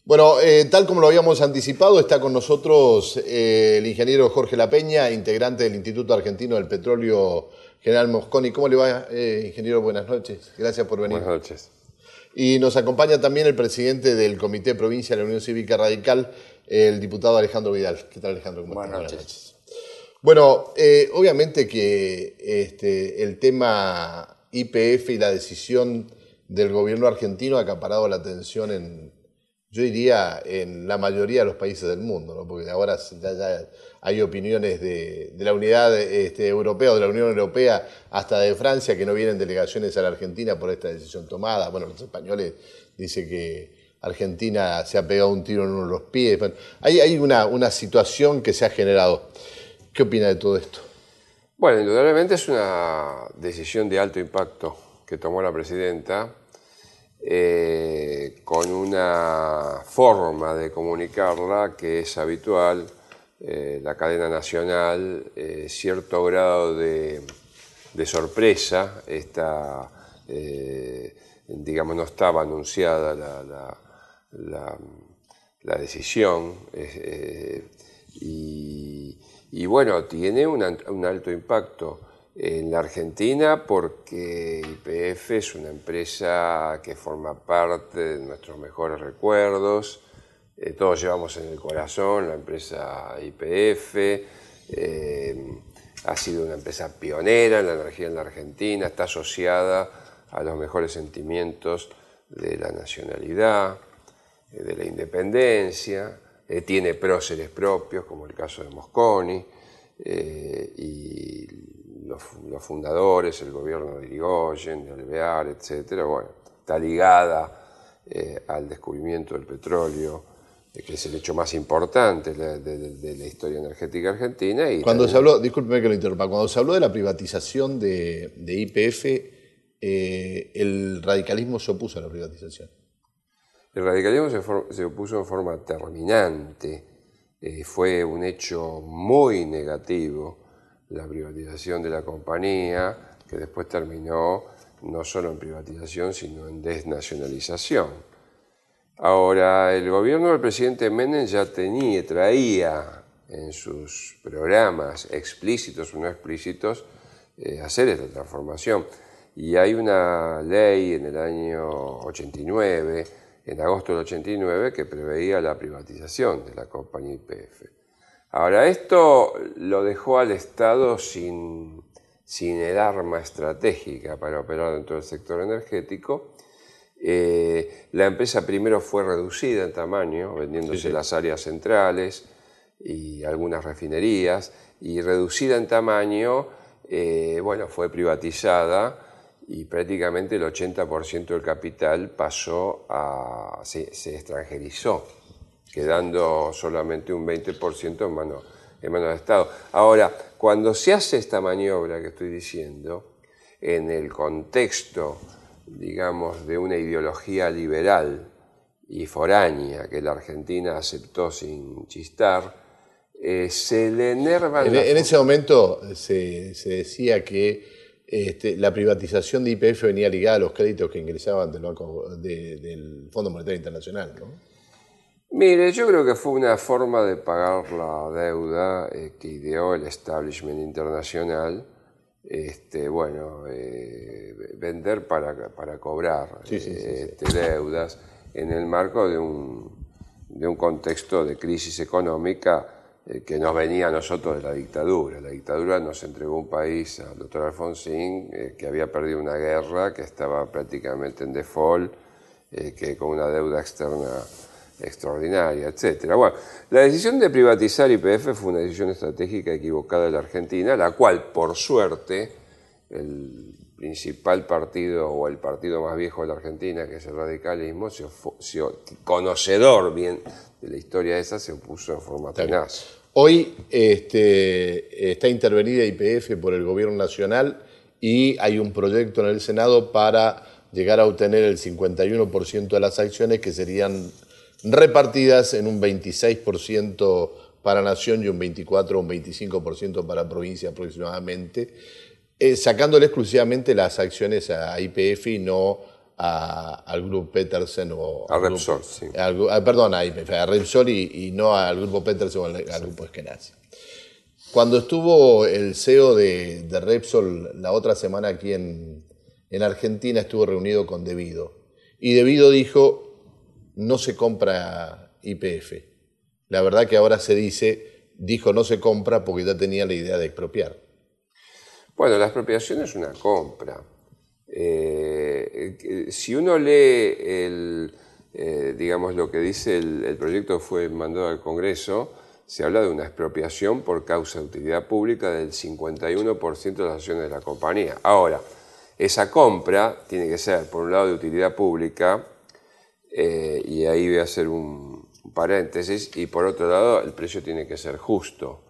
Bueno, tal como lo habíamos anticipado, está con nosotros el ingeniero Jorge La Peña, integrante del Instituto Argentino del Petróleo, General Mosconi. ¿Cómo le va, ingeniero? Buenas noches. Gracias por venir. Buenas noches. Y nos acompaña también el presidente del Comité Provincia de la Unión Cívica Radical, el diputado Alejandro Vidal. ¿Qué tal, Alejandro? ¿Cómo estás? Buenas noches. Bueno, obviamente que el tema YPF y la decisión del gobierno argentino ha acaparado la atención yo diría, en la mayoría de los países del mundo, ¿no? Porque ahora ya hay opiniones de la unidad europea o de la Unión Europea, hasta de Francia, que no vienen delegaciones a la Argentina por esta decisión tomada. Bueno, los españoles dicen que Argentina se ha pegado un tiro en uno de los pies. Bueno, hay una situación que se ha generado. ¿Qué opina de todo esto? Bueno, indudablemente es una decisión de alto impacto que tomó la presidenta, con una forma de comunicarla que es habitual, la cadena nacional, cierto grado de sorpresa. Digamos, no estaba anunciada la decisión, y bueno, tiene un alto impacto en la Argentina porque YPF es una empresa que forma parte de nuestros mejores recuerdos. Todos llevamos en el corazón la empresa YPF. Ha sido una empresa pionera en la energía en la Argentina, está asociada a los mejores sentimientos de la nacionalidad, de la independencia. Tiene próceres propios, como el caso de Mosconi, y los fundadores, el gobierno de Irigoyen, de Alvear, etc. Bueno, está ligada al descubrimiento del petróleo, que es el hecho más importante de la historia energética argentina. Y cuando se habló, discúlpeme que lo interrumpa, cuando se habló de la privatización de YPF, el radicalismo se opuso a la privatización. El radicalismo se opuso en forma terminante. Fue un hecho muy negativo la privatización de la compañía, que después terminó no solo en privatización, sino en desnacionalización. Ahora, el gobierno del presidente Menem ya traía en sus programas, explícitos o no explícitos, hacer esta transformación. Y hay una ley en el año 89, en agosto del 89, que preveía la privatización de la compañía YPF. Ahora, esto lo dejó al Estado sin el arma estratégica para operar dentro del sector energético. La empresa primero fue reducida en tamaño, vendiéndose las áreas centrales y algunas refinerías, y reducida en tamaño, bueno, fue privatizada, y prácticamente el 80% del capital se extranjerizó, quedando solamente un 20% en manos del Estado. Ahora, cuando se hace esta maniobra que estoy diciendo, en el contexto, digamos, de una ideología liberal y foránea que la Argentina aceptó sin chistar, se le enervan... En ese momento se decía que la privatización de YPF venía ligada a los créditos que ingresaban del Fondo Monetario Internacional, ¿no? Mire, yo creo que fue una forma de pagar la deuda que ideó el establishment internacional. Vender para cobrar deudas en el marco de un contexto de crisis económica que nos venía a nosotros de la dictadura. La dictadura nos entregó un país al doctor Alfonsín que había perdido una guerra, que estaba prácticamente en default, que con una deuda externa extraordinaria, etc. Bueno, la decisión de privatizar YPF fue una decisión estratégica equivocada de la Argentina, la cual, por suerte, el principal partido o el partido más viejo de la Argentina, que es el radicalismo, conocedor bien de la historia esa, se opuso en forma tenaz. Hoy está intervenida YPF por el gobierno nacional y hay un proyecto en el Senado para llegar a obtener el 51% de las acciones, que serían repartidas en un 26% para Nación y un 24 o un 25% para provincia aproximadamente, sacándole exclusivamente las acciones a YPF y no al grupo Petersen o a Repsol, sí. Perdón, a Repsol y no al grupo Petersen o al grupo Eskenazi. Cuando estuvo el CEO de Repsol la otra semana aquí en Argentina, estuvo reunido con De Vido. Y De Vido dijo, no se compra YPF. La verdad que ahora se dijo no se compra porque ya tenía la idea de expropiar. Bueno, la expropiación es una compra. Si uno lee digamos, lo que dice el proyecto que fue mandado al Congreso, se habla de una expropiación por causa de utilidad pública del 51% de las acciones de la compañía. Ahora, esa compra tiene que ser, por un lado, de utilidad pública, y ahí voy a hacer un paréntesis, y por otro lado, el precio tiene que ser justo.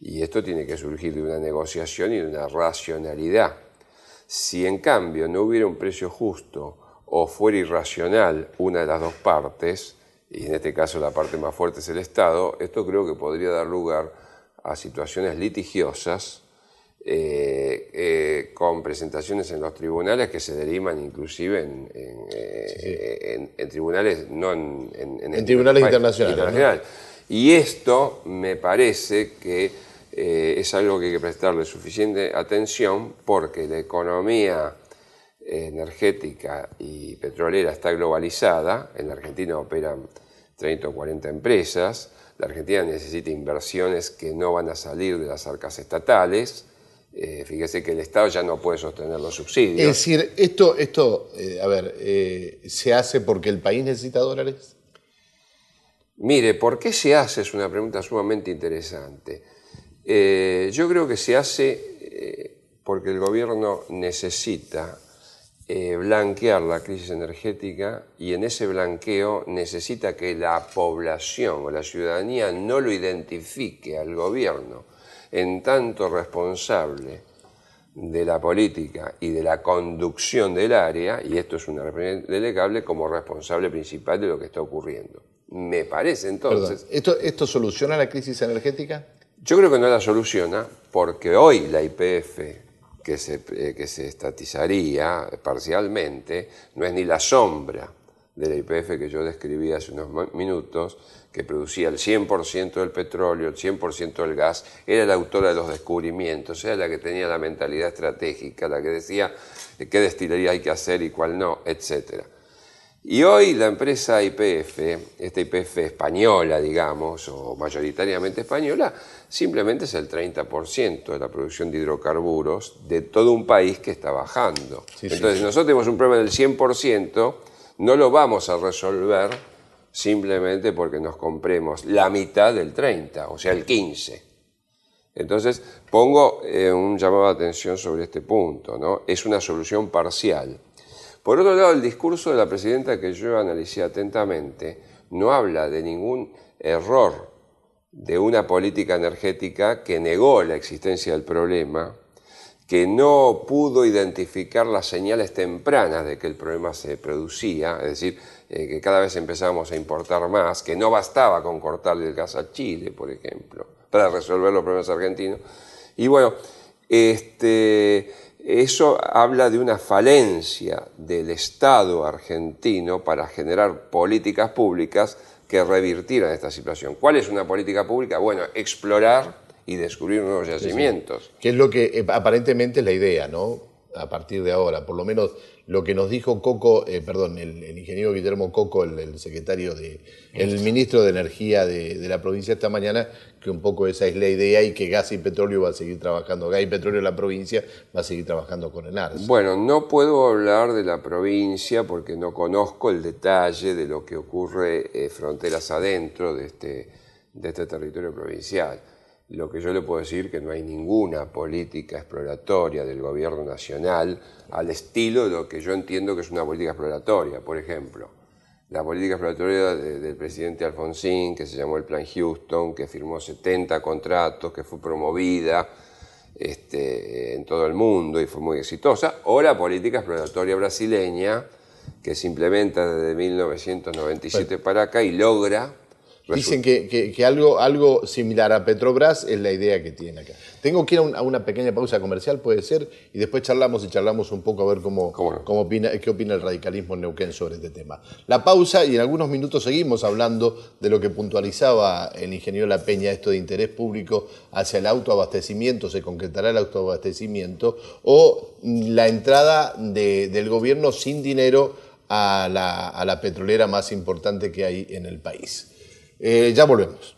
Y esto tiene que surgir de una negociación y de una racionalidad. Si en cambio no hubiera un precio justo o fuera irracional una de las dos partes, y en este caso la parte más fuerte es el Estado, esto creo que podría dar lugar a situaciones litigiosas con presentaciones en los tribunales que se derivan inclusive en tribunales, no en tribunales internacionales. ¿no? Y esto me parece que es algo que hay que prestarle suficiente atención porque la economía energética y petrolera está globalizada. En la Argentina operan 30 o 40 empresas. La Argentina necesita inversiones que no van a salir de las arcas estatales. Fíjese que el Estado ya no puede sostener los subsidios. Es decir, esto ¿se hace porque el país necesita dólares? Mire, ¿por qué se hace? Es una pregunta sumamente interesante. Yo creo que se hace porque el gobierno necesita blanquear la crisis energética y en ese blanqueo necesita que la población o la ciudadanía no lo identifique al gobierno en tanto responsable de la política y de la conducción del área, y esto es una referencia delegable, como responsable principal de lo que está ocurriendo. Me parece entonces... Perdón, ¿esto soluciona la crisis energética? Yo creo que no la soluciona porque hoy la YPF que se estatizaría parcialmente no es ni la sombra de la YPF que yo describí hace unos minutos, que producía el 100% del petróleo, el 100% del gas, era la autora de los descubrimientos, era la que tenía la mentalidad estratégica, la que decía qué destilería hay que hacer y cuál no, etc. Y hoy la empresa YPF, esta YPF española, digamos, o mayoritariamente española, simplemente es el 30% de la producción de hidrocarburos de todo un país que está bajando. Entonces, nosotros tenemos un problema del 100%, no lo vamos a resolver simplemente porque nos compremos la mitad del 30%, o sea, el 15%. Entonces, pongo un llamado de atención sobre este punto, ¿no? Es una solución parcial. Por otro lado, el discurso de la presidenta que yo analicé atentamente no habla de ningún error de una política energética que negó la existencia del problema, que no pudo identificar las señales tempranas de que el problema se producía, es decir, que cada vez empezábamos a importar más, que no bastaba con cortarle el gas a Chile, por ejemplo, para resolver los problemas argentinos. Y bueno, eso habla de una falencia del Estado argentino para generar políticas públicas que revirtieran esta situación. ¿Cuál es una política pública? Bueno, explorar y descubrir nuevos yacimientos. Sí. Que es lo que aparentemente es la idea, ¿no? A partir de ahora, por lo menos lo que nos dijo Coco, el ingeniero Guillermo Coco, el secretario el ministro de Energía de la provincia esta mañana, que un poco esa es la idea y que Gas y Petróleo va a seguir trabajando, Gas y Petróleo de la provincia va a seguir trabajando con ENARS. Bueno, no puedo hablar de la provincia porque no conozco el detalle de lo que ocurre fronteras adentro de este territorio provincial. Lo que yo le puedo decir es que no hay ninguna política exploratoria del gobierno nacional al estilo de lo que yo entiendo que es una política exploratoria. Por ejemplo, la política exploratoria del presidente Alfonsín, que se llamó el Plan Houston, que firmó 70 contratos, que fue promovida en todo el mundo y fue muy exitosa, o la política exploratoria brasileña, que se implementa desde 1997 para acá y logra Dicen que algo similar a Petrobras es la idea que tiene acá. Tengo que ir a una pequeña pausa comercial, puede ser, y después charlamos un poco a ver qué opina el radicalismo en Neuquén sobre este tema. La pausa y en algunos minutos seguimos hablando de lo que puntualizaba el ingeniero La Peña, esto de interés público hacia el autoabastecimiento, se concretará el autoabastecimiento, o la entrada del gobierno sin dinero a la petrolera más importante que hay en el país. Ya volvemos.